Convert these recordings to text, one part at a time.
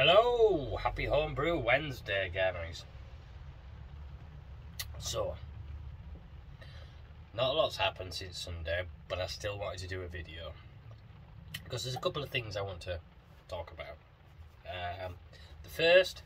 Hello, happy Homebrew Wednesday, guys. So, not a lot's happened since Sunday, but I still wanted to do a video because there's a couple of things I want to talk about. The first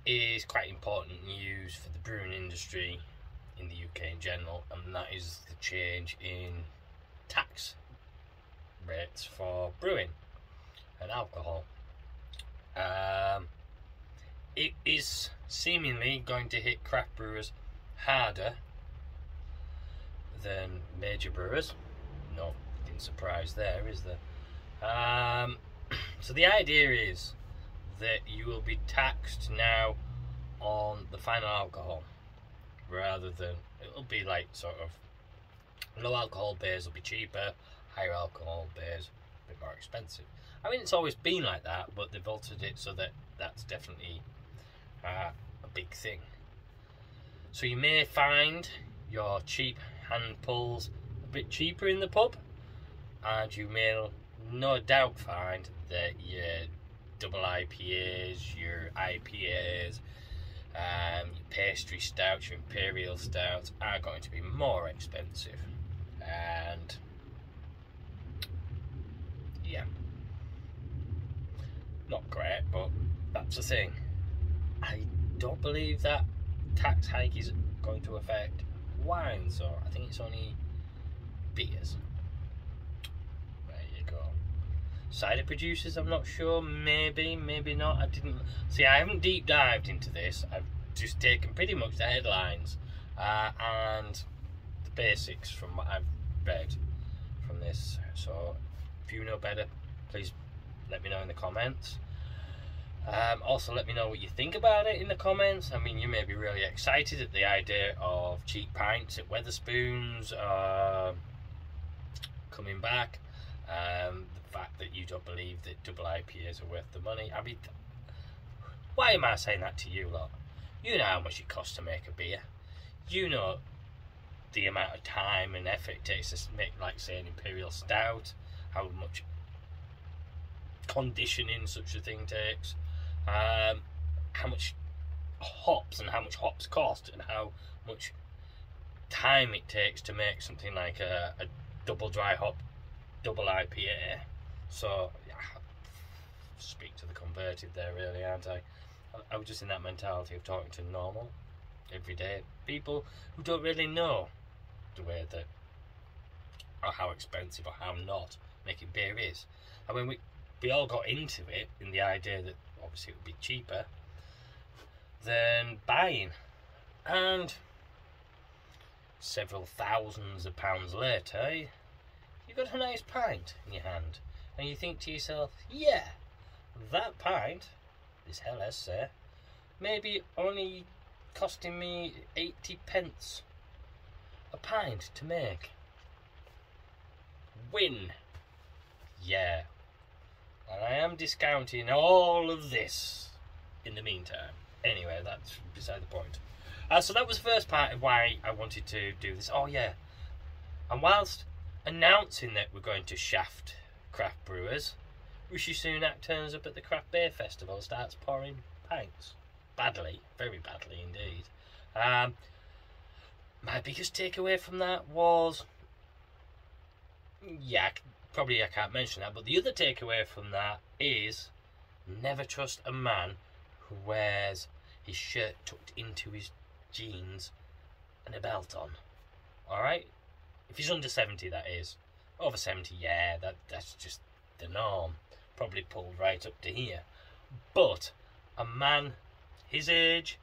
is quite important news for the brewing industry in the UK in general, and that is the change in tax rates for brewing and alcohol. It is seemingly going to hit craft brewers harder than major brewers. No surprise there, is there? So the idea is that you will be taxed now on the final alcohol, rather than it'll be like sort of low alcohol beers will be cheaper, higher alcohol beers a bit more expensive. I mean, it's always been like that, but they've altered it so that that's definitely a big thing. So you may find your cheap hand pulls a bit cheaper in the pub, and you may no doubt find that your double IPAs, your IPAs, your pastry stouts, your imperial stouts are going to be more expensive. And yeah, not great, but that's the thing. I don't believe that tax hike is going to affect wine, so I think it's only beers. There you go. Cider producers, I'm not sure. Maybe not. I haven't deep dived into this. I've just taken pretty much the headlines and the basics from what I've read from this. So if you know better, please let me know in the comments. Also, let me know what you think about it in the comments. I mean, you may be really excited at the idea of cheap pints at Wetherspoons coming back. The fact that you don't believe that double IPAs are worth the money. I mean, why am I saying that to you lot? You know how much it costs to make a beer. You know the amount of time and effort it takes to make, like, say, an imperial stout. How much conditioning such a thing takes. How much hops and how much hops cost, and how much time it takes to make something like a double dry hop double IPA. So yeah, speak to the converted there, really, aren't I? I was just in that mentality of talking to normal, everyday people who don't really know the way that, or how expensive or how not making beer is. I mean, we all got into it in the idea that obviously it would be cheaper than buying, and several thousands of pounds later you got a nice pint in your hand, and you think to yourself, yeah, that pint, this Helles say, maybe only costing me 80 pence a pint to make. Win. Yeah. And I am discounting all of this in the meantime. Anyway, that's beside the point. So that was the first part of why I wanted to do this. Oh yeah, and whilst announcing that we're going to shaft craft brewers, Rishi Sunak turns up at the Craft Beer Festival and starts pouring pints. Badly, very badly indeed. My biggest takeaway from that was, yeah, probably I can't mention that, but the other takeaway from that is never trust a man who wears his shirt tucked into his jeans and a belt on. Alright? If he's under 70, that is. Over 70, yeah, that's just the norm. Probably pulled right up to here. But a man his age,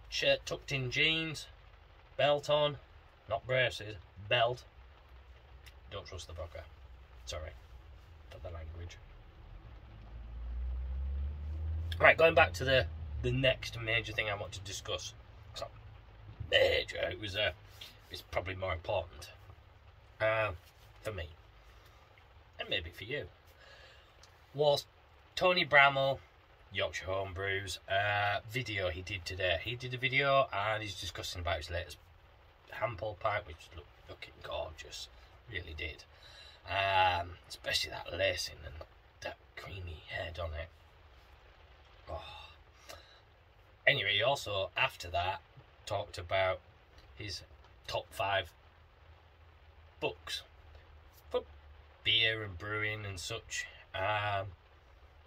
shirt tucked in jeans, belt on, not braces, belt, don't trust the vodka. Sorry for the language. Right, going back to the next major thing I want to discuss. It's not major, it's probably more important for me, and maybe for you, was Tony Bramall, Yorkshire Homebrews video he did today. He did a video and he's discussing about his latest handpull pint, which looked looking gorgeous. Really did. Especially that lacing and that creamy head. head on it. Oh. Anyway, he also, after that, talked about his top 5 books for beer and brewing and such.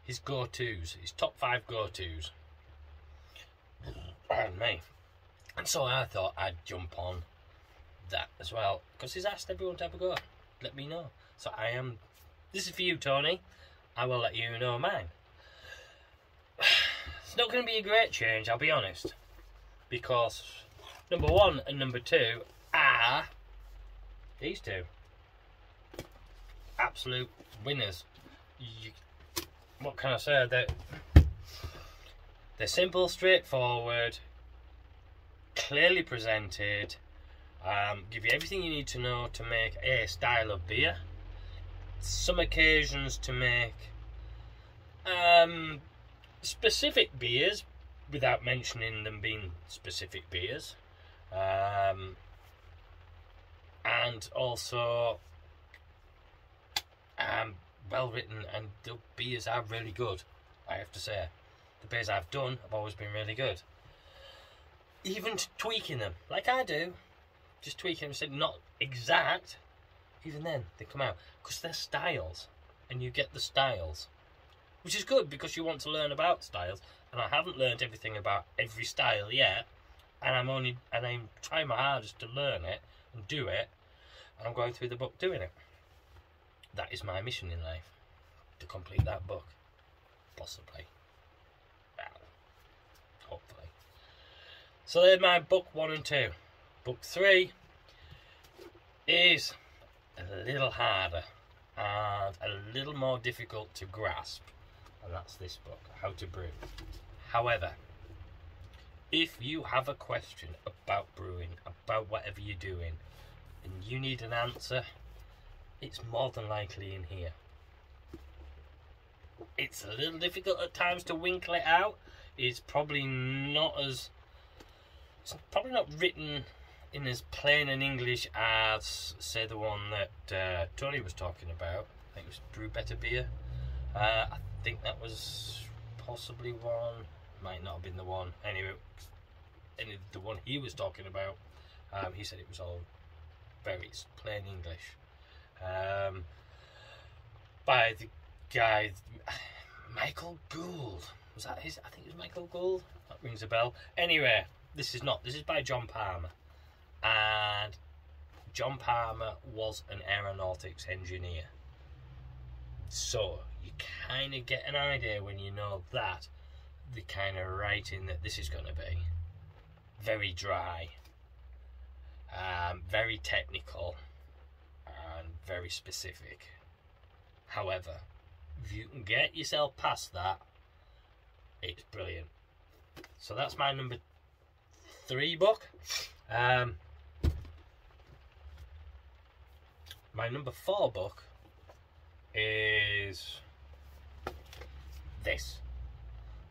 His go-tos, his top 5 go-tos. Pardon me. And so I thought I'd jump on that as well, because he's asked everyone to have a go. Let me know. So this is for you, Tony. I will let you know mine. It's not going to be a great change, I'll be honest, because number 1 and number 2 are these two. Absolute winners. What can I say? They're simple, straightforward, clearly presented, give you everything you need to know to make a style of beer. Some occasions to make specific beers without mentioning them being specific beers, and also well written, and the beers are really good, I have to say. The beers I've done have always been really good. Even tweaking them, like I do, just tweaking them, said not exact, even then they come out, because they're styles, and you get the styles, which is good because you want to learn about styles, and I haven't learned everything about every style yet, and I'm trying my hardest to learn it and do it, and I'm going through the book doing it. That is my mission in life, to complete that book, possibly. Well, hopefully. So there's my book 1 and 2. Book 3 is a little harder and a little more difficult to grasp, and that's this book, How to Brew. However, if you have a question about brewing, about whatever you're doing, and you need an answer, it's more than likely in here. It's a little difficult at times to winkle it out. It's probably not written in as plain an English as, say, the one that Tony was talking about. I think it was Brew Better Beer. I think that was possibly one. Might not have been the one. Anyway, the one he was talking about, he said it was all very plain English. By the guy, Michael Gould. Was that his? I think it was Michael Gould. That rings a bell. Anyway, this is by John Palmer. And John Palmer was an aeronautics engineer. So you kind of get an idea when you know that, the kind of writing that this is going to be. Very dry, very technical, and very specific. However, if you can get yourself past that, it's brilliant. So that's my number 3 book. My number 4 book is this,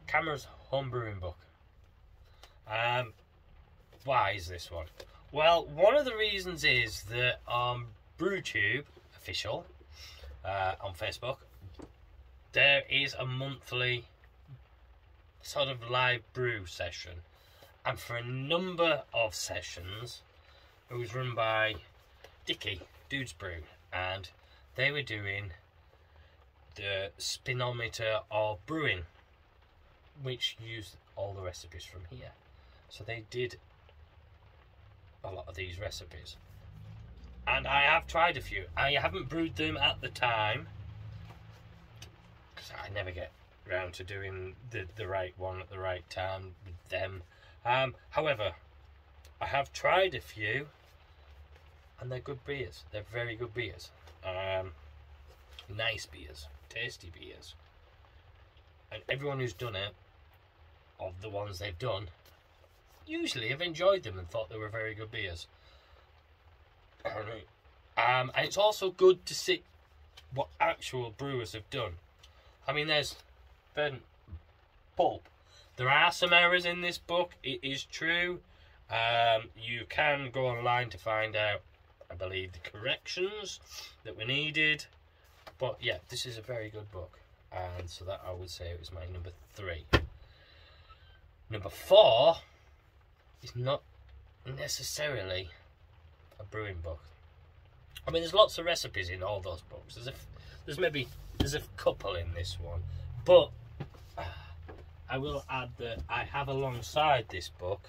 Cameron's Homebrewing book. Why is this one? Well, one of the reasons is that on BrewTube official on Facebook, there is a monthly sort of live brew session, and for a number of sessions it was run by Dickie Dudes Brew, and they were doing the spinometer of brewing, which used all the recipes from here. So they did a lot of these recipes, and I have tried a few. I haven't brewed them at the time because I never get round to doing the right one at the right time with them. However, I have tried a few, and they're good beers. They're very good beers. Nice beers, tasty beers, and everyone who's done it, of the ones they've done, usually have enjoyed them and thought they were very good beers. And it's also good to see what actual brewers have done. I mean, there's pulp. There are some errors in this book, it is true. You can go online to find out, I believe, the corrections that were needed. But yeah, this is a very good book. and so that I would say it was my number 3. Number 4 is not necessarily a brewing book. I mean, there's lots of recipes in all those books. There's a couple in this one, but I will add that I have alongside this book,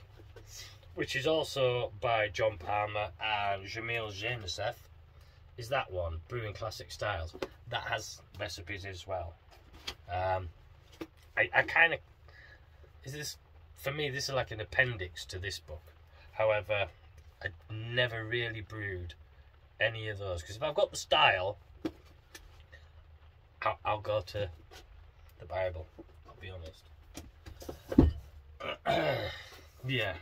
which is also by John Palmer and Jamil Jamesev, is that one, Brewing Classic Styles. That has recipes as well. I kind of, for me, this is like an appendix to this book. However, I never really brewed any of those, because if I've got the style, I'll go to the Bible, I'll be honest. Yeah.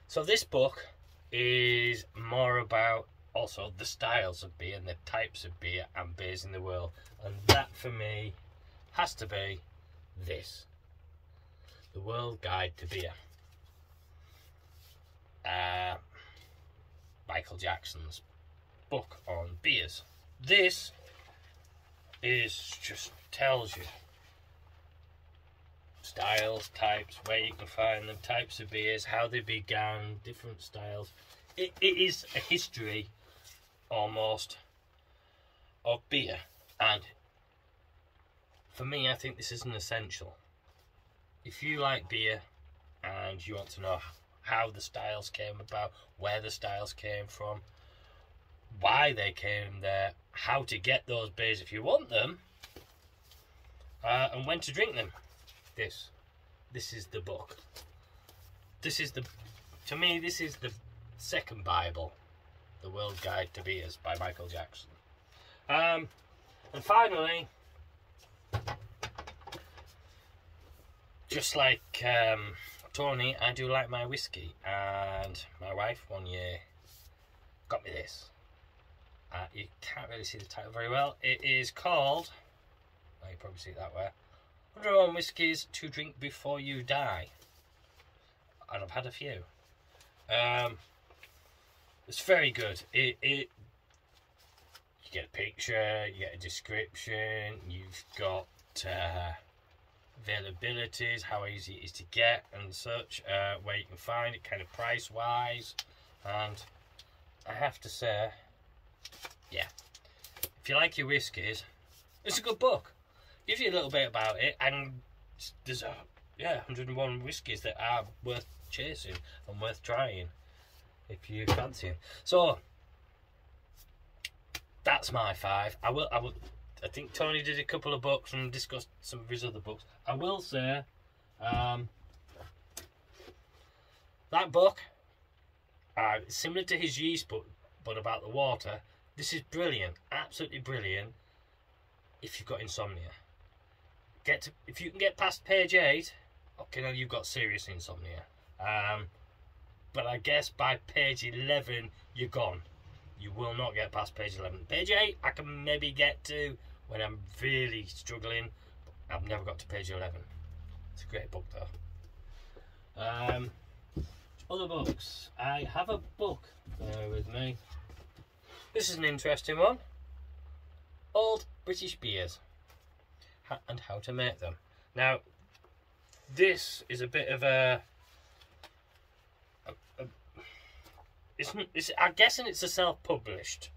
So this book is more about also the styles of beer and the types of beer and beers in the world. And that for me has to be this. The World Guide to Beer. Michael Jackson's book on beers. This is just tells you styles, types, where you can find them, types of beers, how they began, different styles. It is a history almost of beer, and for me, I think this is an essential. If you like beer and you want to know how the styles came about, where the styles came from, why they came there, how to get those beers if you want them, and when to drink them, this is the book. To me, this is the second Bible, The World Guide to Beers by Michael Jackson. And finally, just like Tony, I do like my whiskey, and my wife one year got me this. You can't really see the title very well. It is called, you probably see it that way, 101 Whiskies to Drink Before You Die. And I've had a few. It's very good. You get a picture, you get a description, you've got availabilities, how easy it is to get and such, where you can find it, kind of price wise. And I have to say, yeah, if you like your whiskies, it's a good book. Gives you a little bit about it, and there's 101 whiskies that are worth chasing and worth trying if you fancy them. So that's my 5. I think Tony did a couple of books and discussed some of his other books. I will say that book, similar to his yeast book, but about the water. This is brilliant, absolutely brilliant. If you've got insomnia, if you can get past page 8, okay, now you've got serious insomnia. But I guess by page 11 you're gone. You will not get past page 11. Page 8 I can maybe get to when I'm really struggling. I've never got to page 11. It's a great book though. Other books. I have a book there with me. This is an interesting one. Old British Beers and how to make them. Now, this is a bit of I'm guessing it's a self-published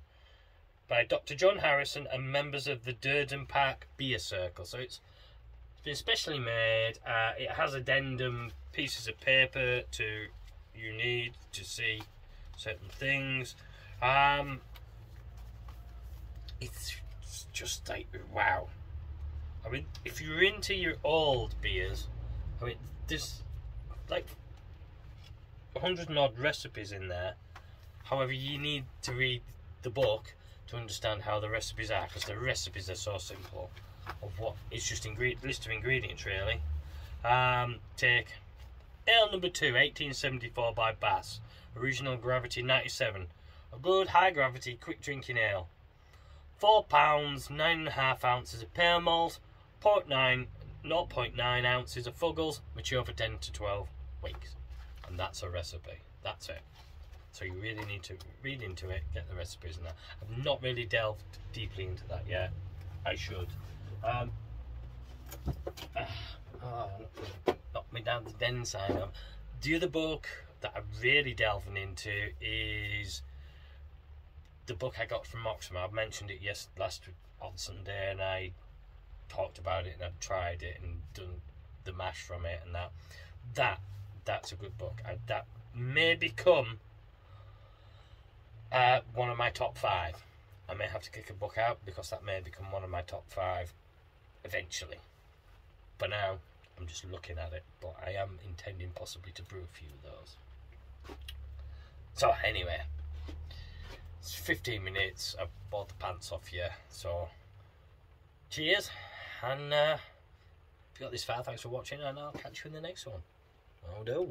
by Dr. John Harrison and members of the Durden Park Beer Circle. So it's been specially made. It has addendum pieces of paper you need to see certain things. It's just like, wow. I mean, if you're into your old beers, I mean, there's like 100 and odd recipes in there. However, you need to read the book to understand how the recipes are, because the recipes are so simple. Of what it's just list of ingredients really. Take ale number 2, 1874 by Bass, original gravity 97, a good high gravity quick drinking ale. 4 pounds, 9.5 ounces of pale malt, 0.9 ounces of Fuggles, mature for 10 to 12 weeks. And that's a recipe. That's it. So you really need to read into it, get the recipes and that. I've not really delved deeply into that yet. I should. then sign up. The other book that I'm really delving into is the book I got from Oxford. I mentioned it last on Sunday, and I talked about it, and I've tried it and done the mash from it, and that's a good book. That may become one of my top 5. I may have to kick a book out because that may become one of my top 5 eventually. But now I'm just looking at it, but I am intending possibly to brew a few of those. So anyway, it's 15 minutes. I've bought the pants off you, so cheers, and if you got this far, thanks for watching, and I'll catch you in the next one. Oh, do.